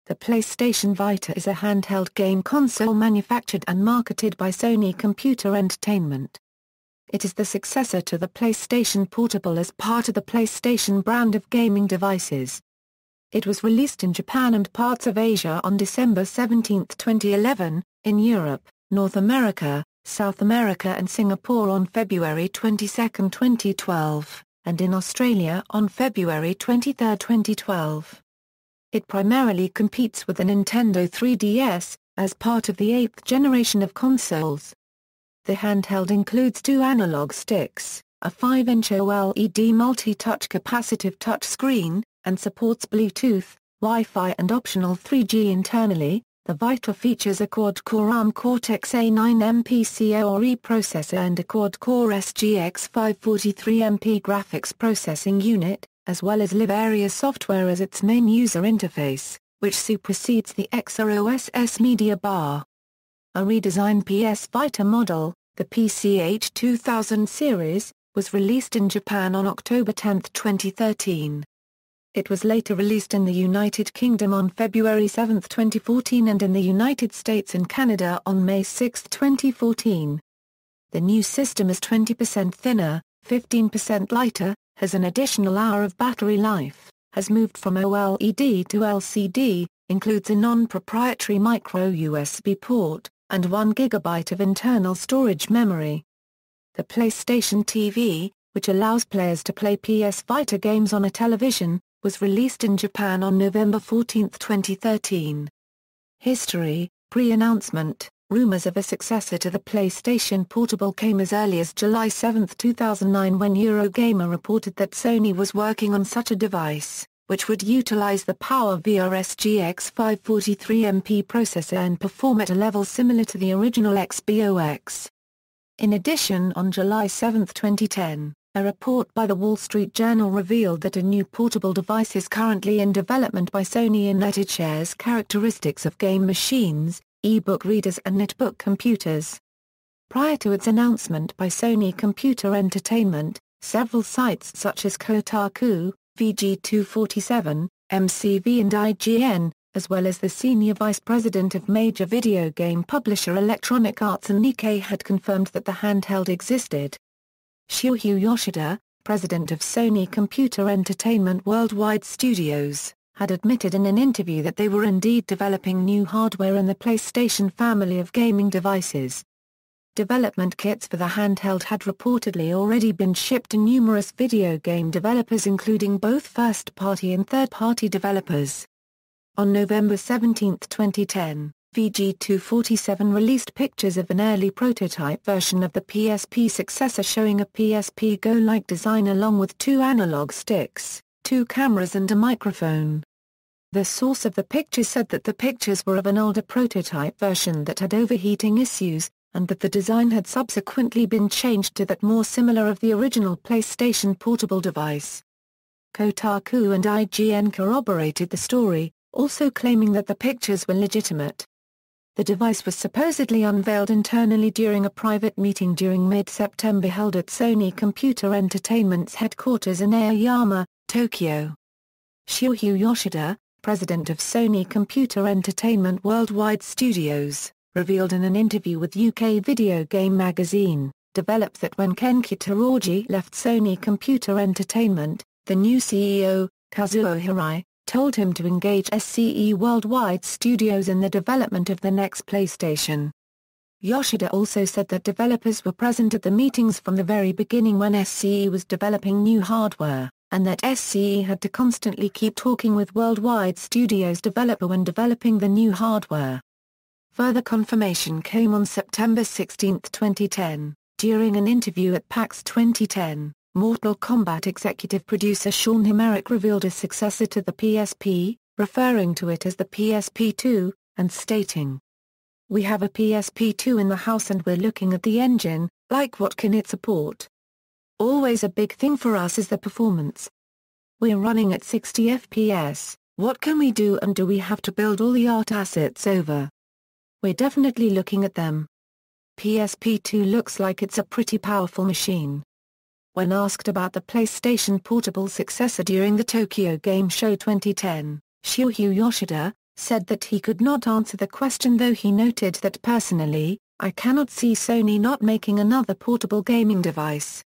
The PlayStation Vita is a handheld game console manufactured and marketed by Sony Computer Entertainment. It is the successor to the PlayStation Portable as part of the PlayStation brand of gaming devices. It was released in Japan and parts of Asia on December 17, 2011, in Europe, North America, South America and Singapore on February 22, 2012, and in Australia on February 23, 2012. It primarily competes with the Nintendo 3DS, as part of the 8th generation of consoles. The handheld includes 2 analog sticks, a 5-inch OLED multi-touch capacitive touchscreen, and supports Bluetooth, Wi-Fi and optional 3G internally. The Vita features a quad-core ARM Cortex-A9 MPCore processor and a quad-core SGX 543MP graphics processing unit, as well as LiveArea software as its main user interface, which supersedes the XrossMediaBar. A redesigned PS Vita model, the PCH 2000 series, was released in Japan on October 10, 2013. It was later released in the United Kingdom on February 7, 2014 and in the United States and Canada on May 6, 2014. The new system is 20% thinner, 15% lighter, has an additional hour of battery life, has moved from OLED to LCD, includes a non-proprietary micro USB port, and 1 GB of internal storage memory. The PlayStation TV, which allows players to play PS Vita games on a television, was released in Japan on November 14, 2013. History, pre-announcement, rumors of a successor to the PlayStation Portable came as early as July 7, 2009 when Eurogamer reported that Sony was working on such a device, which would utilize the PowerVR SGX 543MP processor and perform at a level similar to the original Xbox. In addition, on July 7, 2010, a report by the Wall Street Journal revealed that a new portable device is currently in development by Sony and that it shares characteristics of game machines, e-book readers and netbook computers. Prior to its announcement by Sony Computer Entertainment, several sites such as Kotaku, VG247, MCV and IGN, as well as the senior vice president of major video game publisher Electronic Arts and Nikkei had confirmed that the handheld existed. Shuhei Yoshida, president of Sony Computer Entertainment Worldwide Studios, had admitted in an interview that they were indeed developing new hardware in the PlayStation family of gaming devices. Development kits for the handheld had reportedly already been shipped to numerous video game developers including both first-party and third-party developers. On November 17, 2010, VG247 released pictures of an early prototype version of the PSP successor showing a PSP Go-like design along with 2 analog sticks, 2 cameras and a microphone. The source of the pictures said that the pictures were of an older prototype version that had overheating issues, and that the design had subsequently been changed to that more similar of the original PlayStation Portable device. Kotaku and IGN corroborated the story, also claiming that the pictures were legitimate. The device was supposedly unveiled internally during a private meeting during mid-September held at Sony Computer Entertainment's headquarters in Aoyama, Tokyo. Shuhei Yoshida, president of Sony Computer Entertainment Worldwide Studios, revealed in an interview with UK Video Game Magazine, developed that when Ken Kitaraji left Sony Computer Entertainment, the new CEO, Kazuo Hirai, told him to engage SCE Worldwide Studios in the development of the next PlayStation. Yoshida also said that developers were present at the meetings from the very beginning when SCE was developing new hardware, and that SCE had to constantly keep talking with Worldwide Studios developer when developing the new hardware. Further confirmation came on September 16, 2010, during an interview at PAX 2010. Mortal Kombat executive producer Sean Hemerick revealed a successor to the PSP, referring to it as the PSP2, and stating, "We have a PSP2 in the house and we're looking at the engine, like what can it support? Always a big thing for us is the performance. We're running at 60 FPS, what can we do and do we have to build all the art assets over? We're definitely looking at them. PSP2 looks like it's a pretty powerful machine." When asked about the PlayStation Portable successor during the Tokyo Game Show 2010, Shuhei Yoshida, said that he could not answer the question, though he noted that personally, "I cannot see Sony not making another portable gaming device."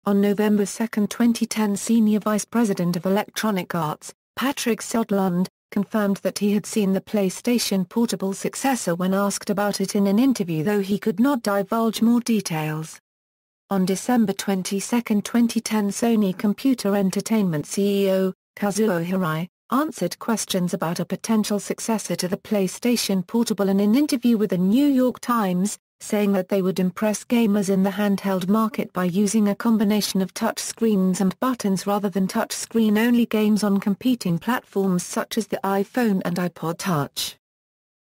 On November 2, 2010, Senior Vice President of Electronic Arts, Patrick Sodlund, confirmed that he had seen the PlayStation Portable successor when asked about it in an interview, though he could not divulge more details. On December 22, 2010, Sony Computer Entertainment CEO, Kazuo Hirai, answered questions about a potential successor to the PlayStation Portable in an interview with the New York Times, saying that they would impress gamers in the handheld market by using a combination of touchscreens and buttons rather than touchscreen-only games on competing platforms such as the iPhone and iPod Touch.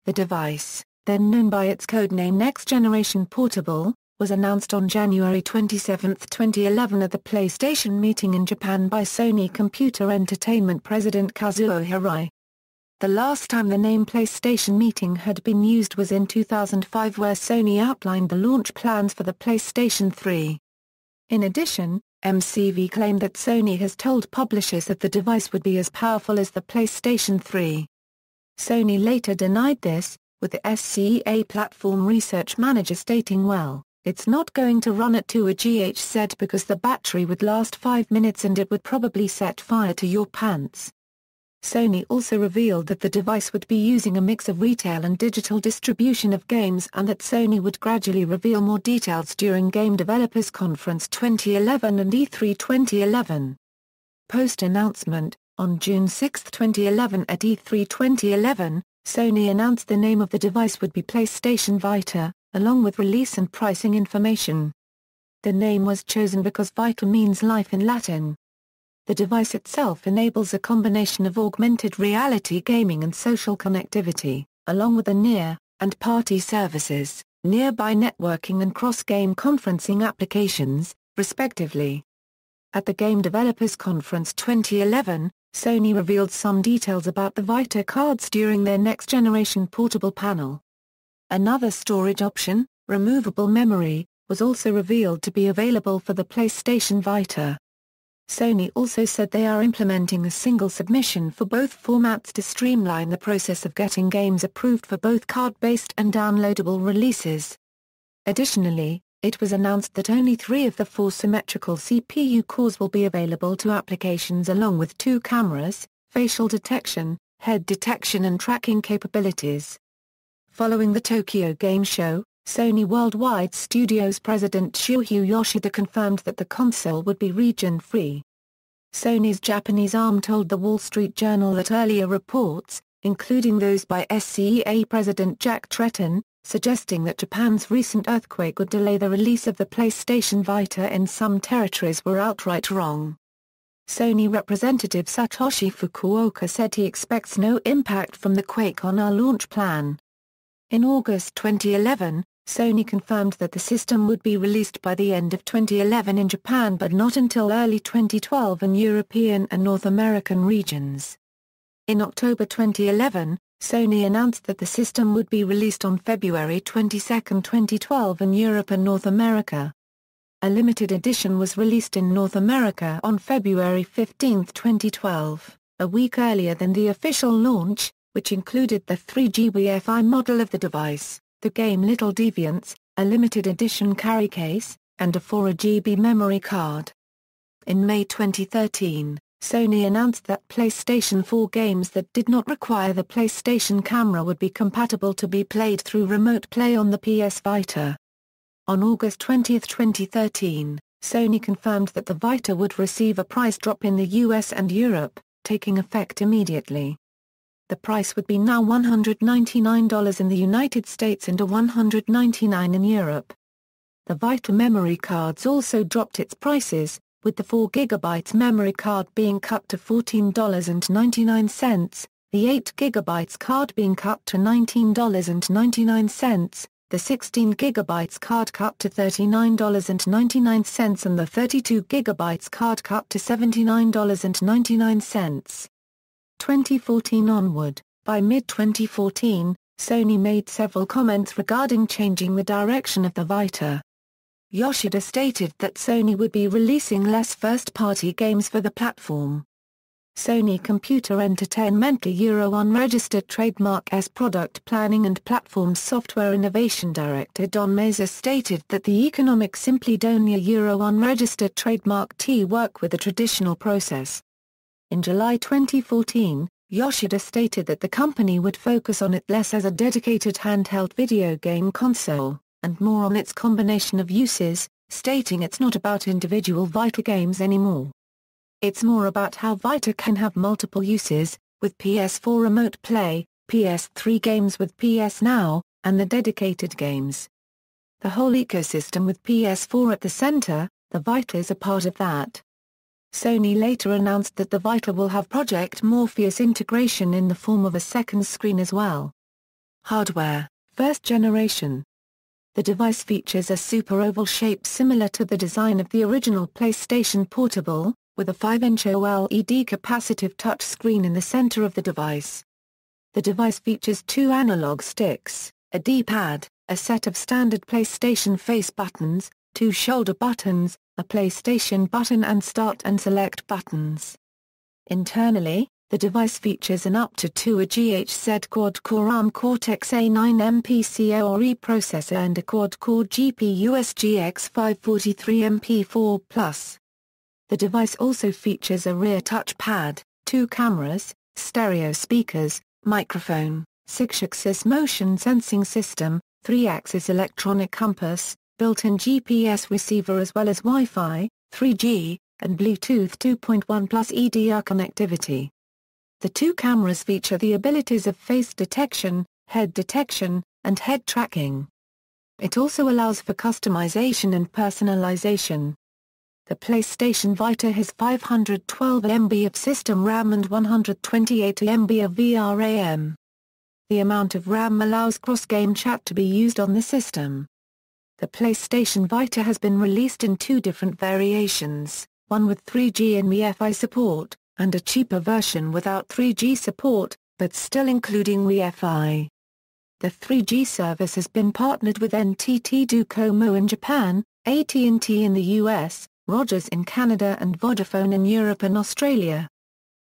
The device, then known by its codename Next Generation Portable, was announced on January 27, 2011 at the PlayStation meeting in Japan by Sony Computer Entertainment President Kazuo Hirai. The last time the name PlayStation meeting had been used was in 2005, where Sony outlined the launch plans for the PlayStation 3. In addition, MCV claimed that Sony has told publishers that the device would be as powerful as the PlayStation 3. Sony later denied this, with the SCEA platform research manager stating, "Well, it's not going to run at 2 GHz because the battery would last 5 minutes and it would probably set fire to your pants." Sony also revealed that the device would be using a mix of retail and digital distribution of games, and that Sony would gradually reveal more details during Game Developers Conference 2011 and E3 2011. Post-announcement, on June 6, 2011 at E3 2011, Sony announced the name of the device would be PlayStation Vita, along with release and pricing information. The name was chosen because Vita means life in Latin. The device itself enables a combination of augmented reality gaming and social connectivity, along with the near and party services, nearby networking and cross-game conferencing applications, respectively. At the Game Developers Conference 2011, Sony revealed some details about the Vita cards during their next-generation portable panel. Another storage option, removable memory, was also revealed to be available for the PlayStation Vita. Sony also said they are implementing a single submission for both formats to streamline the process of getting games approved for both card-based and downloadable releases. Additionally, it was announced that only 3 of the 4 symmetrical CPU cores will be available to applications, along with 2 cameras, facial detection, head detection and tracking capabilities. Following the Tokyo Game Show, Sony Worldwide Studios president Shuhei Yoshida confirmed that the console would be region-free. Sony's Japanese arm told the Wall Street Journal that earlier reports, including those by SCEA president Jack Tretton, suggesting that Japan's recent earthquake would delay the release of the PlayStation Vita in some territories, were outright wrong. Sony representative Satoshi Fukuoka said he expects no impact from the quake on our launch plan. In August 2011, Sony confirmed that the system would be released by the end of 2011 in Japan, but not until early 2012 in European and North American regions. In October 2011, Sony announced that the system would be released on February 22, 2012 in Europe and North America. A limited edition was released in North America on February 15, 2012, a week earlier than the official launch, which included the 3GB Fi model of the device, the game Little Deviants, a limited edition carry case, and a 4GB memory card. In May 2013, Sony announced that PlayStation 4 games that did not require the PlayStation camera would be compatible to be played through Remote Play on the PS Vita. On August 20, 2013, Sony confirmed that the Vita would receive a price drop in the US and Europe, taking effect immediately. The price would be now $199 in the United States and $199 in Europe. The Vita memory cards also dropped its prices, with the 4GB memory card being cut to $14.99, the 8GB card being cut to $19.99, the 16GB card cut to $39.99 and the 32GB card cut to $79.99. 2014 onward. By mid-2014, Sony made several comments regarding changing the direction of the Vita. Yoshida stated that Sony would be releasing less first-party games for the platform. Sony Computer Entertainment, a Euro-unregistered trademark as Product Planning and Platforms Software Innovation Director Don Mazur stated that the economics simply don't a Euro-unregistered trademark to work with the traditional process. In July 2014, Yoshida stated that the company would focus on it less as a dedicated handheld video game console, and more on its combination of uses, stating it's not about individual Vita games anymore. It's more about how Vita can have multiple uses, with PS4 Remote Play, PS3 games with PS Now, and the dedicated games. The whole ecosystem with PS4 at the center, the Vita is a part of that. Sony later announced that the Vita will have Project Morpheus integration in the form of a second screen as well. Hardware, first generation. The device features a super oval shape similar to the design of the original PlayStation Portable, with a 5-inch OLED capacitive touchscreen in the center of the device. The device features 2 analog sticks, a D-pad, a set of standard PlayStation face buttons, 2 shoulder buttons, a PlayStation button and start and select buttons. Internally, the device features an up to 2 GHz quad-core ARM Cortex-A9 MPCore processor and a quad-core GPU SGX 543 MP4+. The device also features a rear touchpad, 2 cameras, stereo speakers, microphone, 6-axis motion sensing system, 3-axis electronic compass, built-in GPS receiver as well as Wi-Fi, 3G, and Bluetooth 2.1 plus EDR connectivity. The 2 cameras feature the abilities of face detection, head detection, and head tracking. It also allows for customization and personalization. The PlayStation Vita has 512 MB of system RAM and 128 MB of VRAM. The amount of RAM allows cross-game chat to be used on the system. The PlayStation Vita has been released in 2 different variations, one with 3G and Wi-Fi support, and a cheaper version without 3G support, but still including Wi-Fi. The 3G service has been partnered with NTT Docomo in Japan, AT&T in the US, Rogers in Canada and Vodafone in Europe and Australia.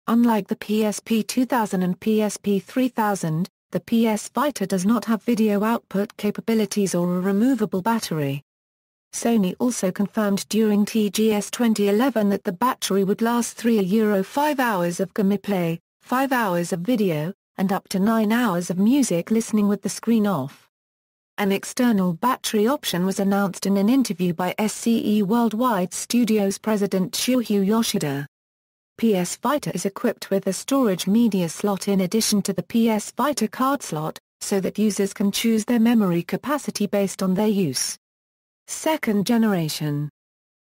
Unlike the PSP 2000 and PSP 3000, the PS Vita does not have video output capabilities or a removable battery. Sony also confirmed during TGS 2011 that the battery would last €5 hours of gameplay, 5 hours of video, and up to 9 hours of music listening with the screen off. An external battery option was announced in an interview by SCE Worldwide Studios president Shuhei Yoshida. PS Vita is equipped with a storage media slot in addition to the PS Vita card slot, so that users can choose their memory capacity based on their use. Second generation.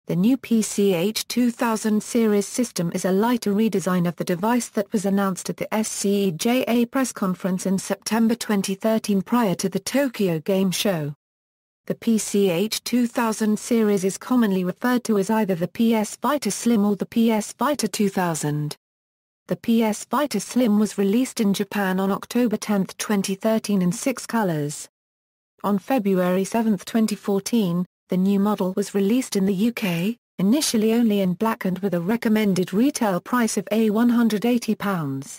The new PCH 2000 series system is a lighter redesign of the device that was announced at the SCEJA press conference in September 2013 prior to the Tokyo Game Show. The PCH 2000 series is commonly referred to as either the PS Vita Slim or the PS Vita 2000. The PS Vita Slim was released in Japan on October 10, 2013 in 6 colors. On February 7, 2014, the new model was released in the UK, initially only in black and with a recommended retail price of £180.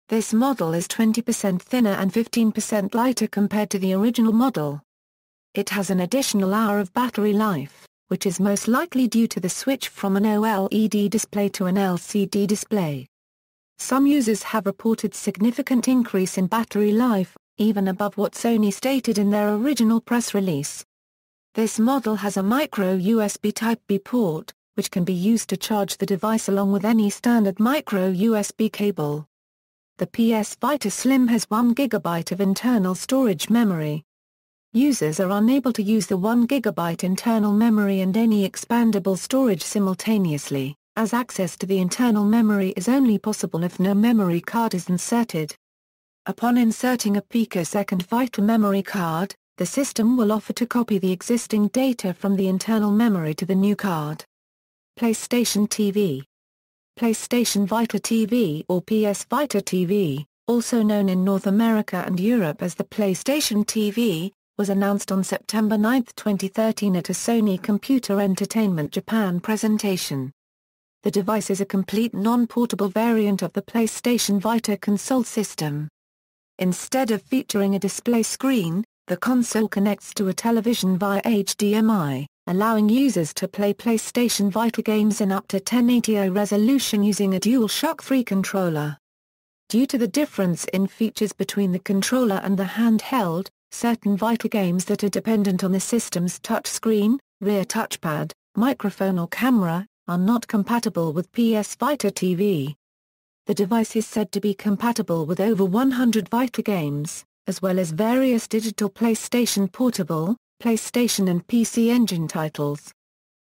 This model is 20% thinner and 15% lighter compared to the original model. It has an additional hour of battery life, which is most likely due to the switch from an OLED display to an LCD display. Some users have reported significant increase in battery life, even above what Sony stated in their original press release. This model has a micro USB Type-B port, which can be used to charge the device along with any standard micro USB cable. The PS Vita Slim has 1 GB of internal storage memory. Users are unable to use the 1 GB internal memory and any expandable storage simultaneously, as access to the internal memory is only possible if no memory card is inserted. Upon inserting a picosecond Vita memory card, the system will offer to copy the existing data from the internal memory to the new card. PlayStation TV. PlayStation Vita TV or PS Vita TV, also known in North America and Europe as the PlayStation TV, was announced on September 9, 2013 at a Sony Computer Entertainment Japan presentation. the device is a complete non-portable variant of the PlayStation Vita console system. Instead of featuring a display screen, the console connects to a television via HDMI, allowing users to play PlayStation Vita games in up to 1080p resolution using a DualShock 3 controller. Due to the difference in features between the controller and the handheld, certain Vita games that are dependent on the system's touchscreen, rear touchpad, microphone or camera, are not compatible with PS Vita TV. The device is said to be compatible with over 100 Vita games, as well as various digital PlayStation Portable, PlayStation and PC Engine titles.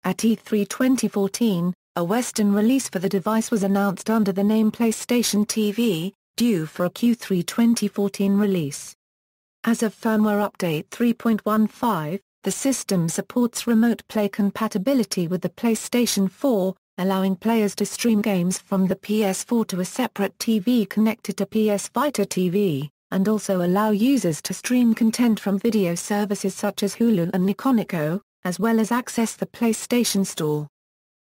At E3 2014, a Western release for the device was announced under the name PlayStation TV, due for a Q3 2014 release. As of firmware update 3.15, the system supports remote play compatibility with the PlayStation 4, allowing players to stream games from the PS4 to a separate TV connected to PS Vita TV, and also allow users to stream content from video services such as Hulu and Nikoniko, as well as access the PlayStation Store.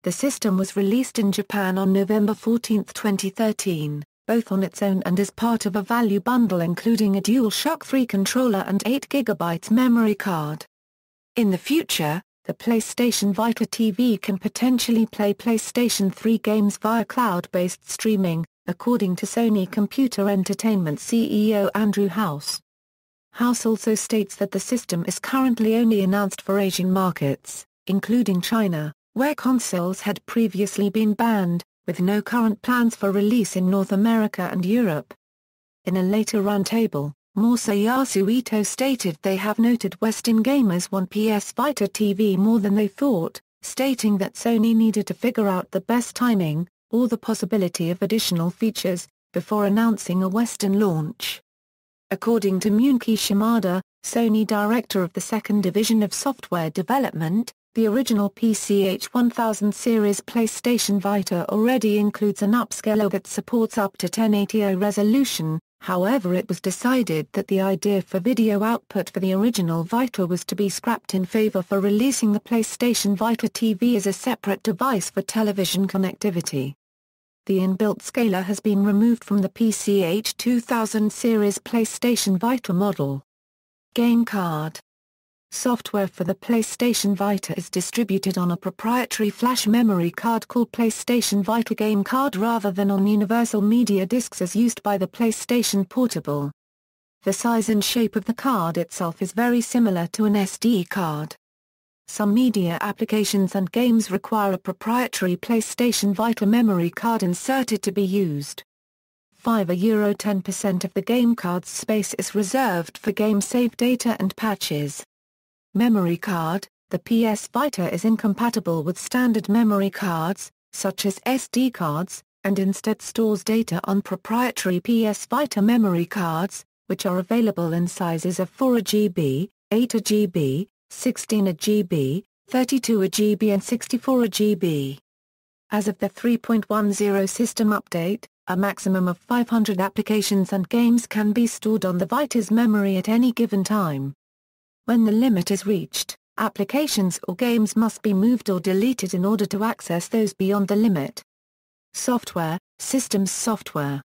The system was released in Japan on November 14, 2013, both on its own and as part of a value bundle including a DualShock 3 controller and 8GB memory card. In the future, the PlayStation Vita TV can potentially play PlayStation 3 games via cloud-based streaming, according to Sony Computer Entertainment CEO Andrew House. House also states that the system is currently only announced for Asian markets, including China, where consoles had previously been banned, with no current plans for release in North America and Europe. In a later roundtable, Masayasu Ito stated they have noted Western gamers want PS Vita TV more than they thought, stating that Sony needed to figure out the best timing, or the possibility of additional features, before announcing a Western launch. According to Munki Shimada, Sony director of the second division of software development, the original PCH-1000 series PlayStation Vita already includes an upscaler that supports up to 1080p resolution. However, it was decided that the idea for video output for the original Vita was to be scrapped in favor for releasing the PlayStation Vita TV as a separate device for television connectivity. The inbuilt scaler has been removed from the PCH-2000 series PlayStation Vita model. Game card. Software for the PlayStation Vita is distributed on a proprietary flash memory card called PlayStation Vita Game Card rather than on universal media discs as used by the PlayStation Portable. The size and shape of the card itself is very similar to an SD card. Some media applications and games require a proprietary PlayStation Vita memory card inserted to be used. €5 10% of the game card's space is reserved for game save data and patches. Memory card. The PS Vita is incompatible with standard memory cards, such as SD cards, and instead stores data on proprietary PS Vita memory cards, which are available in sizes of 4GB, 8GB, 16GB, 32GB and 64GB. As of the 3.10 system update, a maximum of 500 applications and games can be stored on the Vita's memory at any given time. When the limit is reached, applications or games must be moved or deleted in order to access those beyond the limit. Software, systems software.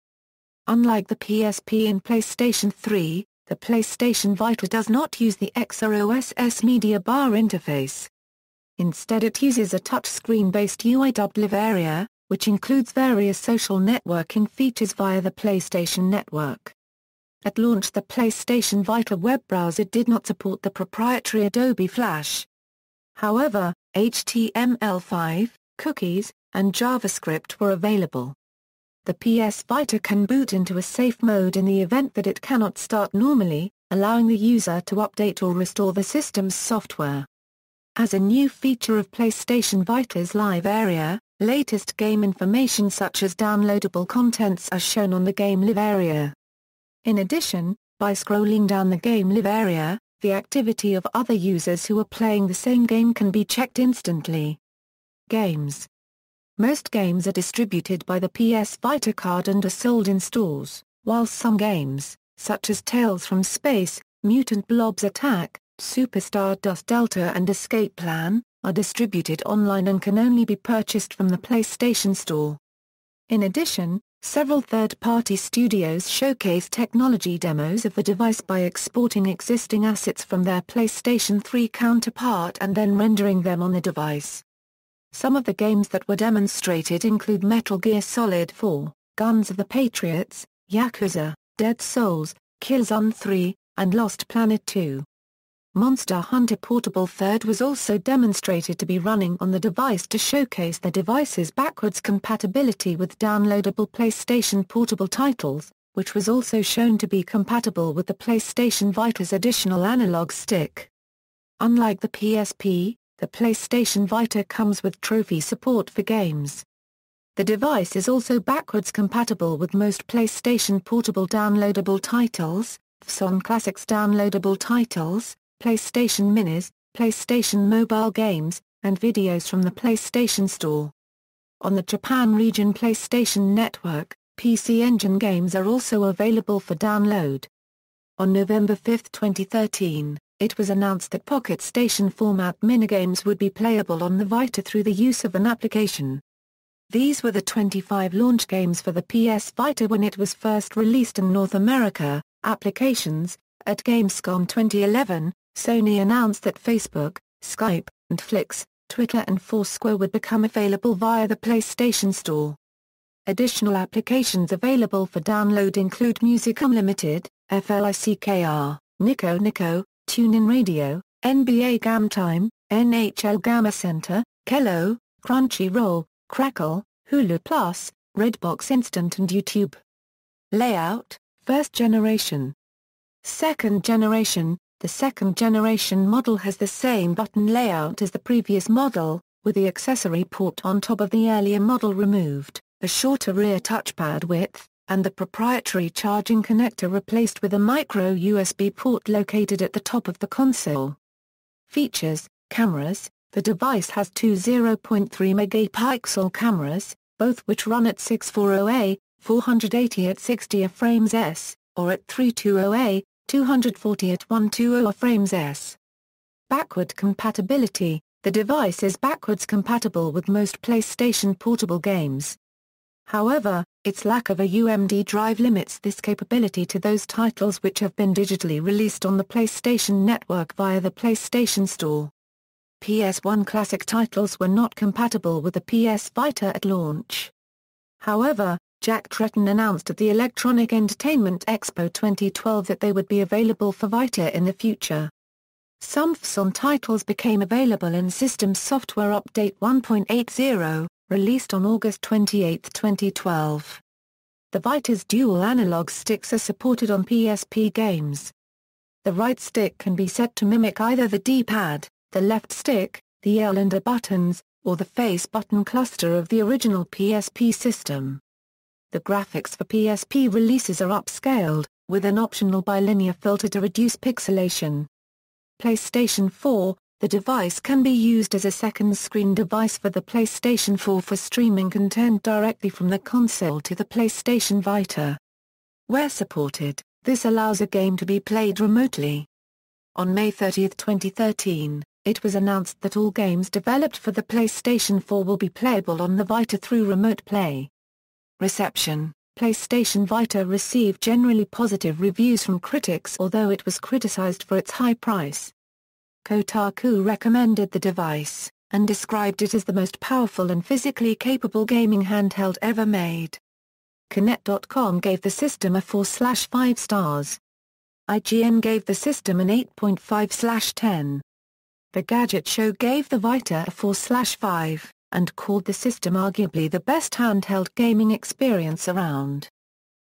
Unlike the PSP and PlayStation 3, the PlayStation Vita does not use the XrossMediaBar interface. Instead it uses a touchscreen-based UI dubbed LiveArea, which includes various social networking features via the PlayStation Network. At launch the PlayStation Vita web browser did not support the proprietary Adobe Flash. However, HTML5, cookies, and JavaScript were available. The PS Vita can boot into a safe mode in the event that it cannot start normally, allowing the user to update or restore the system's software. As a new feature of PlayStation Vita's LiveArea, latest game information such as downloadable contents are shown on the game LiveArea. In addition, by scrolling down the game LiveArea, the activity of other users who are playing the same game can be checked instantly. Games. Most games are distributed by the PS Vita card and are sold in stores, while some games, such as Tales from Space, Mutant Blobs Attack, Superstar Dust Delta and Escape Plan, are distributed online and can only be purchased from the PlayStation Store. In addition, several third-party studios showcase technology demos of the device by exporting existing assets from their PlayStation 3 counterpart and then rendering them on the device. Some of the games that were demonstrated include Metal Gear Solid 4, Guns of the Patriots, Yakuza, Dead Souls, Killzone 3, and Lost Planet 2. Monster Hunter Portable 3 was also demonstrated to be running on the device to showcase the device's backwards compatibility with downloadable PlayStation Portable titles, which was also shown to be compatible with the PlayStation Vita's additional analog stick. Unlike the PSP, the PlayStation Vita comes with trophy support for games. The device is also backwards compatible with most PlayStation Portable downloadable titles, PSON Classics downloadable titles, PlayStation Minis, PlayStation Mobile games, and videos from the PlayStation Store. On the Japan region PlayStation Network, PC Engine games are also available for download. On November 5, 2013, it was announced that Pocket Station format minigames would be playable on the Vita through the use of an application. These were the 25 launch games for the PS Vita when it was first released in North America. Applications. At Gamescom 2011, Sony announced that Facebook, Skype, and Flix, Twitter and Foursquare would become available via the PlayStation Store. Additional applications available for download include Music Unlimited, FLICKR, Nico Nico, TuneIn Radio, NBA Game Time, NHL Gamma Center, Kello, Crunchyroll, Crackle, Hulu Plus, Redbox Instant and YouTube. Layout, first generation. Second generation. The second generation model has the same button layout as the previous model, with the accessory port on top of the earlier model removed, a shorter rear touchpad width, and the proprietary charging connector replaced with a micro USB port located at the top of the console. Features, cameras. The device has two 0.3 megapixel cameras, both which run at 640A, 480 at 60 frames s, or at 320A, 240 at 120 frames s. Backward compatibility. The device is backwards compatible with most PlayStation Portable games. However, its lack of a UMD drive limits this capability to those titles which have been digitally released on the PlayStation Network via the PlayStation Store. PS1 classic titles were not compatible with the PS Vita at launch. However, Jack Tretton announced at the Electronic Entertainment Expo 2012 that they would be available for Vita in the future. Some PSON titles became available in System Software Update 1.80, released on August 28, 2012. The Vita's dual analog sticks are supported on PSP games. The right stick can be set to mimic either the D-pad, the left stick, the L and A buttons, or the face button cluster of the original PSP system. The graphics for PSP releases are upscaled, with an optional bilinear filter to reduce pixelation. PlayStation 4. The device can be used as a second screen device for the PlayStation 4 for streaming content directly from the console to the PlayStation Vita. Where supported, this allows a game to be played remotely. On May 30, 2013, it was announced that all games developed for the PlayStation 4 will be playable on the Vita through Remote Play. Reception. PlayStation Vita received generally positive reviews from critics although it was criticized for its high price. Kotaku recommended the device, and described it as the most powerful and physically capable gaming handheld ever made. Connect.com gave the system a 4/5 stars. IGN gave the system an 8.5/10. The Gadget Show gave the Vita a 4/5, and called the system arguably the best handheld gaming experience around.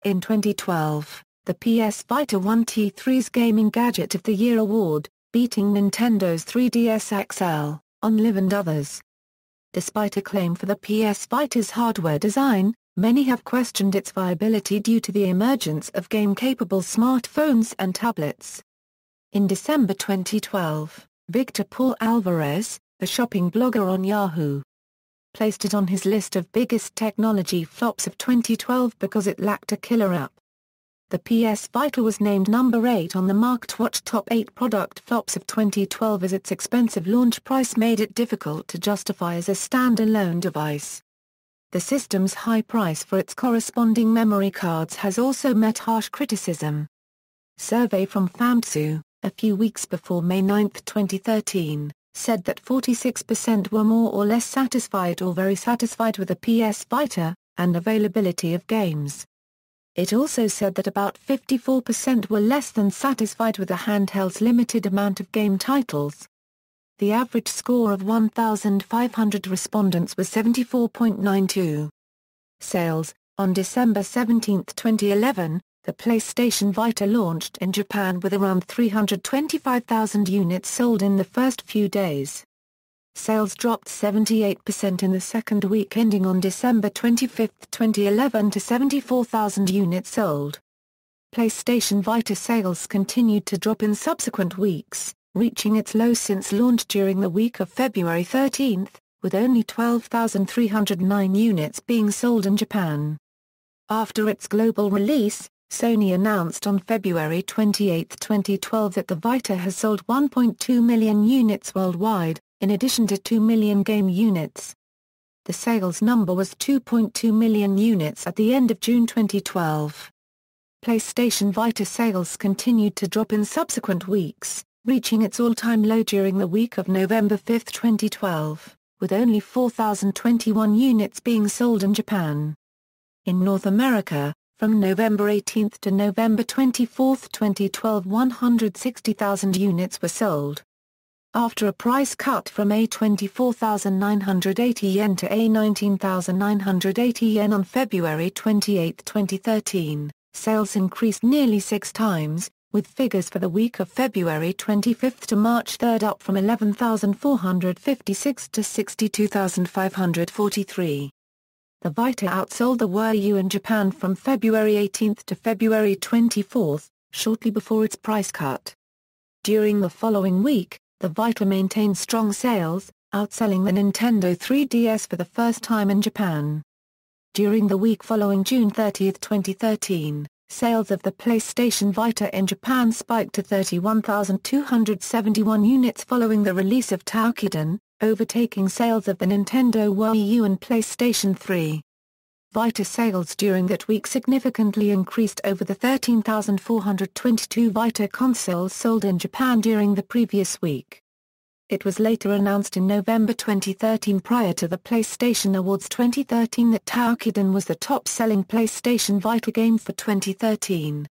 In 2012, the PS Vita won T3's Gaming Gadget of the Year award, beating Nintendo's 3DS XL, OnLive and others. Despite acclaim for the PS Vita's hardware design, many have questioned its viability due to the emergence of game-capable smartphones and tablets. In December 2012, Victor Paul Alvarez, a shopping blogger on Yahoo, placed it on his list of biggest technology flops of 2012 because it lacked a killer app. the PS Vita was named number 8 on the MarketWatch Top 8 Product Flops of 2012 as its expensive launch price made it difficult to justify as a standalone device. The system's high price for its corresponding memory cards has also met harsh criticism. Survey from Famitsu, a few weeks before May 9, 2013, said that 46% were more or less satisfied or very satisfied with the PS Vita, and availability of games. It also said that about 54% were less than satisfied with the handheld's limited amount of game titles. The average score of 1,500 respondents was 74.92. Sales. On December 17, 2011, the PlayStation Vita launched in Japan with around 325,000 units sold in the first few days. Sales dropped 78% in the second week ending on December 25, 2011 to 74,000 units sold. PlayStation Vita sales continued to drop in subsequent weeks, reaching its low since launch during the week of February 13, with only 12,309 units being sold in Japan. After its global release, Sony announced on February 28, 2012 that the Vita has sold 1.2 million units worldwide, in addition to 2 million game units. The sales number was 2.2 million units at the end of June 2012. PlayStation Vita sales continued to drop in subsequent weeks, reaching its all-time low during the week of November 5, 2012, with only 4,021 units being sold in Japan. In North America, from November 18 to November 24, 2012 160,000 units were sold. After a price cut from A24,980 to A19,980 on February 28, 2013, sales increased nearly 6 times, with figures for the week of February 25 to March 3 up from 11,456 to 62,543. The Vita outsold the Wii U in Japan from February 18 to February 24, shortly before its price cut. During the following week, the Vita maintained strong sales, outselling the Nintendo 3DS for the first time in Japan. During the week following June 30, 2013, sales of the PlayStation Vita in Japan spiked to 31,271 units following the release of Toukiden, overtaking sales of the Nintendo Wii U and PlayStation 3. Vita sales during that week significantly increased over the 13,422 Vita consoles sold in Japan during the previous week. It was later announced in November 2013 prior to the PlayStation Awards 2013 that Toukiden was the top-selling PlayStation Vita game for 2013.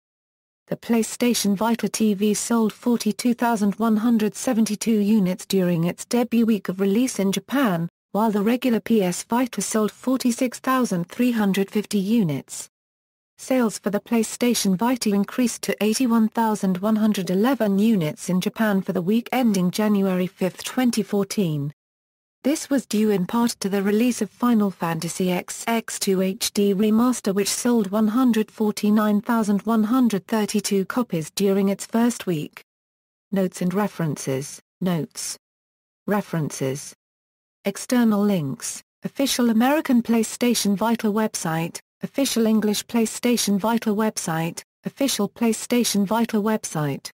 The PlayStation Vita TV sold 42,172 units during its debut week of release in Japan, while the regular PS Vita sold 46,350 units. Sales for the PlayStation Vita increased to 81,111 units in Japan for the week ending January 5, 2014. This was due in part to the release of Final Fantasy XX2 HD Remaster, which sold 149,132 copies during its first week. Notes and references. Notes. References. External links: Official American PlayStation Vita website, Official English PlayStation Vita website, Official PlayStation Vita website.